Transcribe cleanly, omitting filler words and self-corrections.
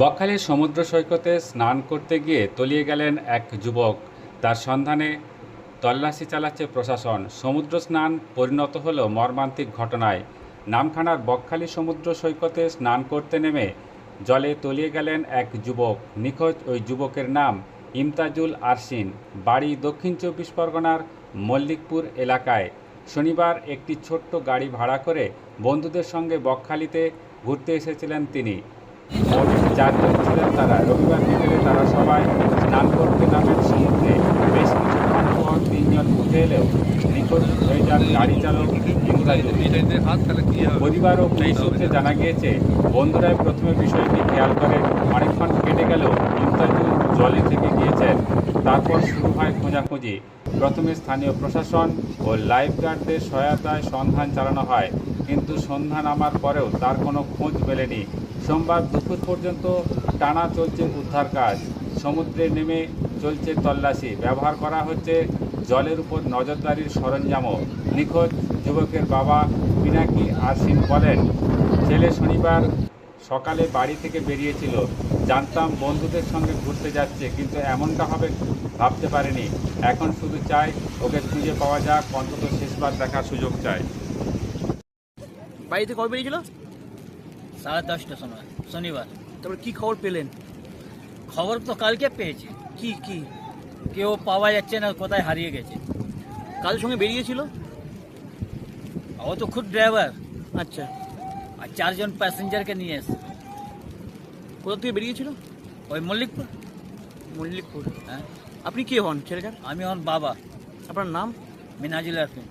বকখালির সমুদ্র সৈকতে স্নান করতে গিয়ে তলিয়ে গেলেন এক যুবক। তার সন্ধানে তল্লাশি চালাচ্ছে প্রশাসন। সমুদ্র স্নান পরিণত হলো মর্মান্তিক ঘটনায়। নামখানার বকখালি সমুদ্র সৈকতে স্নান করতে নেমে জলে তলিয়ে গেলেন এক যুবক। নিখোঁজ ওই যুবকের নাম ইমতাজুল আরশিন, বাড়ি দক্ষিণ 24 পরগনার মল্লিকপুর এলাকায়। শনিবার একটি ছোট্ট গাড়ি ভাড়া করে বন্ধুদের সঙ্গে বকখালিতে ঘুরতে এসেছিলেন তিনি। মোট 4 জন ছিলেন তারা। রবিবার বিকেলে তারা সবাই স্নান করতে নামেন সমুদ্রে। বেশ কিছুক্ষণ পর 3 জন উঠে এলেও নিখোঁজ হয়ে যান গাড়ি চালক ইমতাজুল। পরিবার ও পুলিশ সূত্রে জানা গিয়েছে, বন্ধুরাই প্রথমে বিষয়টি খেয়াল করে। অনেকক্ষণ কেটে গেলেও ইমতাজুল জলে থেকে গিয়েছেন। তারপর শুরু হয় খোঁজাখুঁজি। প্রথমে স্থানীয় প্রশাসন ও লাইফগার্ডদের সহায়তায় সন্ধান চালানো হয়, কিন্তু সন্ধ্যা নামার পরেও তার কোনো খোঁজ মেলেনি। সোমবার দুপুর পর্যন্ত টানা চলছে উদ্ধার কাজ। সমুদ্রে নেমে চলছে তল্লাশি। ব্যবহার করা হচ্ছে জলের উপর নজরদারির সরঞ্জামও। নিখোঁজ যুবকের বাবা পিনাকি আরশিন বলেন, ছেলে শনিবার সকালে বাড়ি থেকে বেরিয়েছিল। জানতাম বন্ধুদের সঙ্গে ঘুরতে যাচ্ছে, কিন্তু এমনটা হবে ভাবতে পারিনি। এখন শুধু চাই ওকে খুঁজে পাওয়া যাক, অন্তত শেষবার দেখার সুযোগ চাই। বাড়িতে কবে বেরিয়েছিল? 10:30টার সময় শনিবার। তারপরে কি খবর পেলেন? খবর তো কালকে পেয়েছি, কি কি কেউ পাওয়া যাচ্ছে না, কোথায় হারিয়ে গেছে। কাজের সঙ্গে বেরিয়েছিল? ও তো খুব ড্রাইভার, আচ্ছা, আর 4 জন প্যাসেঞ্জারকে নিয়ে এসে কোথা থেকে বেরিয়েছিল? ওই মল্লিকপুর। মল্লিকপুর। হ্যাঁ, আপনি কে হন ছেলেটার? আমি হন বাবা, আপনার নাম? মিনাজুল আরফিন।